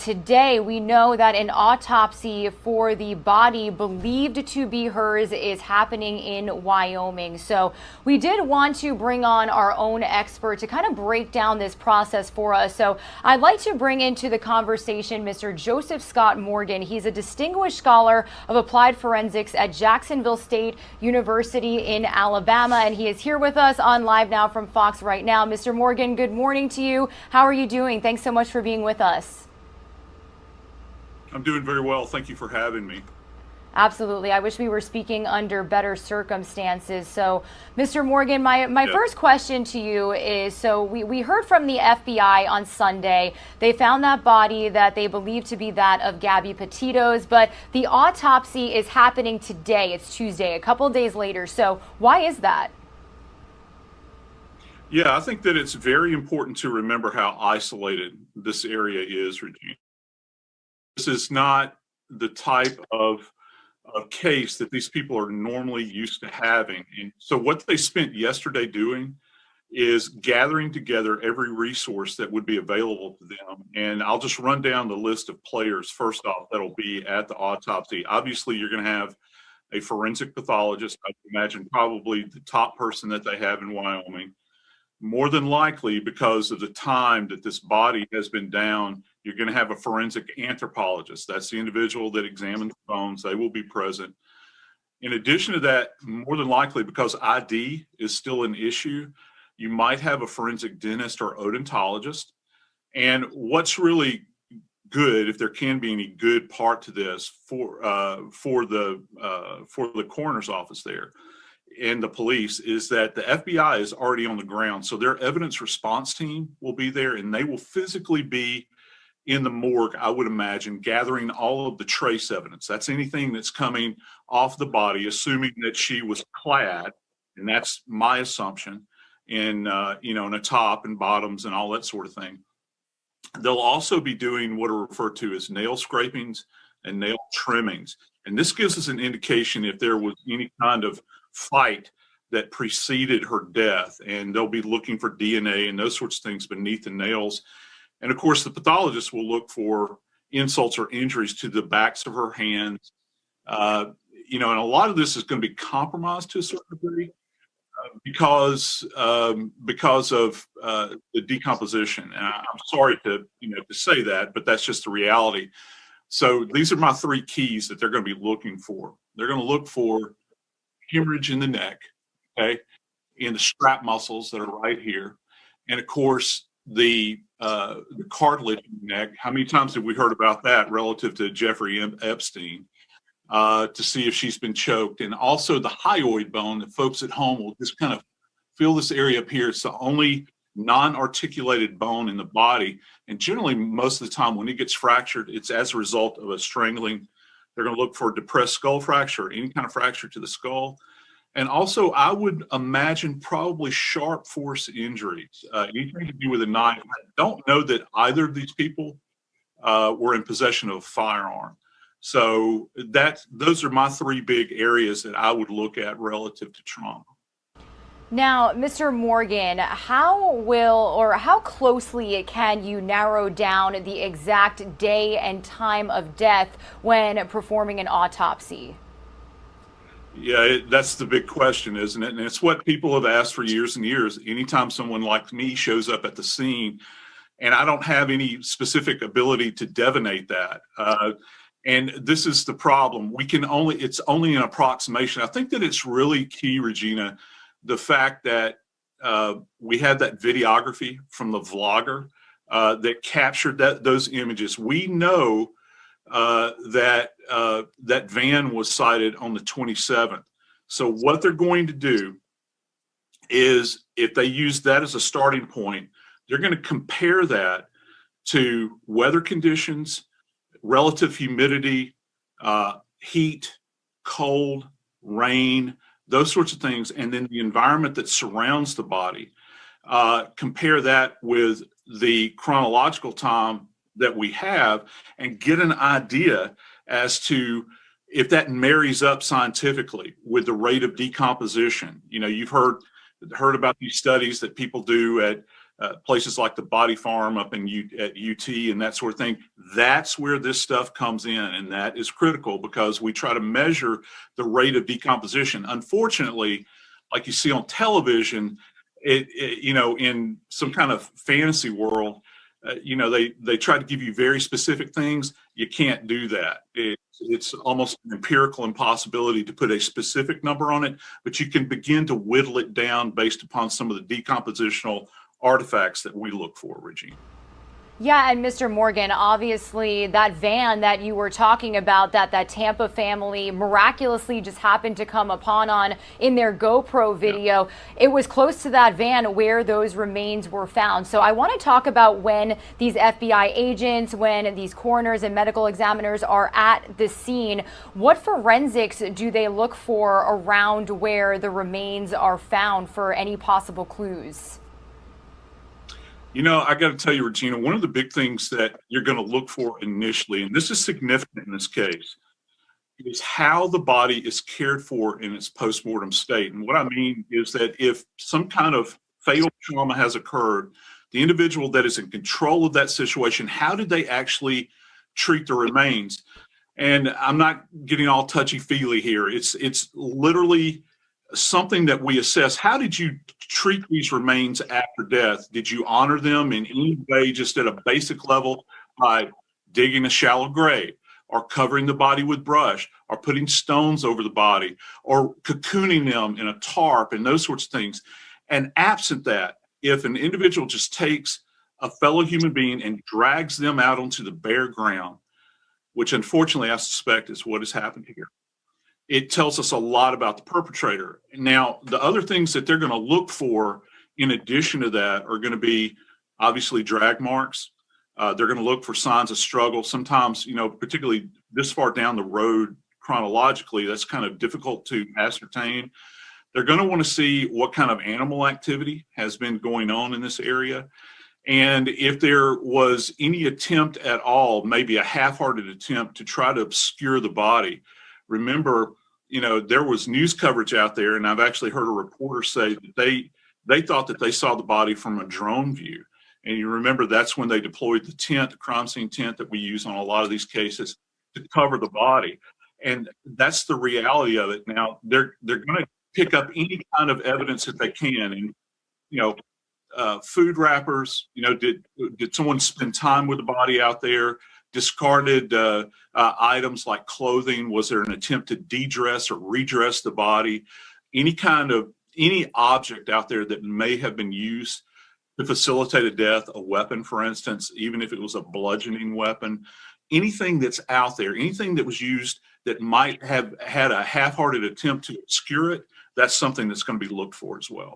today we know that an autopsy for the body believed to be hers is happening in Wyoming. So we did want to bring on our own expert to kind of break down this process for us. So I'd like to bring into the conversation Mr. Joseph Scott Morgan. He's a distinguished scholar of applied forensics at Jacksonville State University in Alabama, and he is here with us on Live Now from Fox right now. Mr. Morgan, good morning to you. How are you doing? Thanks so much for being with us. I'm doing very well. Thank you for having me. Absolutely. I wish we were speaking under better circumstances. So, Mr. Morgan, my first question to you is, so we heard from the FBI on Sunday. They found that body that they believe to be that of Gabby Petito's, but the autopsy is happening today. It's Tuesday, a couple days later. So why is that? Yeah, I think that it's very important to remember how isolated this area is, Regina. This is not the type of case that these people are normally used to having. And so what they spent yesterday doing is gathering together every resource that would be available to them. And I'll just run down the list of players first off that'll be at the autopsy. Obviously, you're going to have a forensic pathologist. I imagine probably the top person that they have in Wyoming. More than likely, because of the time that this body has been down, you're going to have a forensic anthropologist. That's the individual that examines the bones. They will be present. In addition to that, more than likely, because ID is still an issue, you might have a forensic dentist or odontologist. And what's really good, if there can be any good part to this for the coroner's office there and the police, is that the FBI is already on the ground. So their evidence response team will be there, and they will physically be in the morgue, I would imagine, gathering all of the trace evidence. That's anything that's coming off the body, assuming that she was clad, and that's my assumption, in in a top and bottoms and all that sort of thing. They'll also be doing what are referred to as nail scrapings and nail trimmings. And this gives us an indication if there was any kind of fight that preceded her death, and they'll be looking for DNA and those sorts of things beneath the nails. And of course, the pathologist will look for insults or injuries to the backs of her hands. And a lot of this is going to be compromised to a certain degree because of the decomposition. And I'm sorry to say that, but that's just the reality. So these are my three keys that they're going to be looking for. They're going to look for hemorrhage in the neck, okay, in the strap muscles that are right here, and of course the cartilage in the neck. How many times have we heard about that relative to Jeffrey Epstein, to see if she's been choked? And also the hyoid bone, that folks at home will just kind of feel this area up here. It's the only non-articulated bone in the body, and generally most of the time when it gets fractured, it's as a result of a strangling. They're going to look for depressed skull fracture, any kind of fracture to the skull. And also, I would imagine probably sharp force injuries, anything to do with a knife. I don't know that either of these people were in possession of a firearm. So those are my three big areas that I would look at relative to trauma. Now, Mr. Morgan, how closely can you narrow down the exact day and time of death when performing an autopsy? Yeah, that's the big question, isn't it? And it's what people have asked for years and years. Anytime someone like me shows up at the scene, and I don't have any specific ability to divinate that. And this is the problem. It's only an approximation. I think that it's really key, Regina, the fact that we had that videography from the vlogger that captured those images. We know that van was sighted on the 27th. So what they're going to do is, if they use that as a starting point, they're going to compare that to weather conditions, relative humidity, heat, cold, rain, those sorts of things, and then the environment that surrounds the body. Compare that with the chronological time that we have and get an idea as to if that marries up scientifically with the rate of decomposition. You've heard about these studies that people do at places like the Body Farm up at UT and that sort of thing. That's where this stuff comes in, and that is critical because we try to measure the rate of decomposition. Unfortunately, like you see on television, in some kind of fantasy world, they try to give you very specific things. You can't do that. It's almost an empirical impossibility to put a specific number on it, but you can begin to whittle it down based upon some of the decompositional artifacts that we look for, Regina. Yeah, and Mr. Morgan, obviously that van that you were talking about that Tampa family miraculously just happened to come upon in their GoPro video, it was close to that van where those remains were found. So I want to talk about when these FBI agents, when these coroners and medical examiners are at the scene, what forensics do they look for around where the remains are found for any possible clues? I got to tell you, Regina, one of the big things that you're going to look for initially, and this is significant in this case, is how the body is cared for in its postmortem state. And what I mean is that if some kind of fatal trauma has occurred, the individual that is in control of that situation, how did they actually treat the remains? And I'm not getting all touchy-feely here. It's literally something that we assess. How did you treat these remains after death? Did you honor them in any way, just at a basic level, by digging a shallow grave, or covering the body with brush, or putting stones over the body, or cocooning them in a tarp, and those sorts of things? And absent that, if an individual just takes a fellow human being and drags them out onto the bare ground, which unfortunately I suspect is what has happened here, it tells us a lot about the perpetrator. Now, the other things that they're going to look for in addition to that are going to be obviously drag marks. They're going to look for signs of struggle. Sometimes, particularly this far down the road chronologically, that's kind of difficult to ascertain. They're going to want to see what kind of animal activity has been going on in this area. And if there was any attempt at all, maybe a half-hearted attempt to try to obscure the body. Remember, there was news coverage out there, and I've actually heard a reporter say that they thought that they saw the body from a drone view. And you remember that's when they deployed the tent, the crime scene tent that we use on a lot of these cases to cover the body. And that's the reality of it. Now, they're going to pick up any kind of evidence that they can. And, food wrappers, did someone spend time with the body out there? Discarded items like clothing. Was there an attempt to de-dress or redress the body? Any object out there that may have been used to facilitate a death, a weapon, for instance, even if it was a bludgeoning weapon, anything that's out there, anything that was used that might have had a half-hearted attempt to obscure it, that's something that's going to be looked for as well.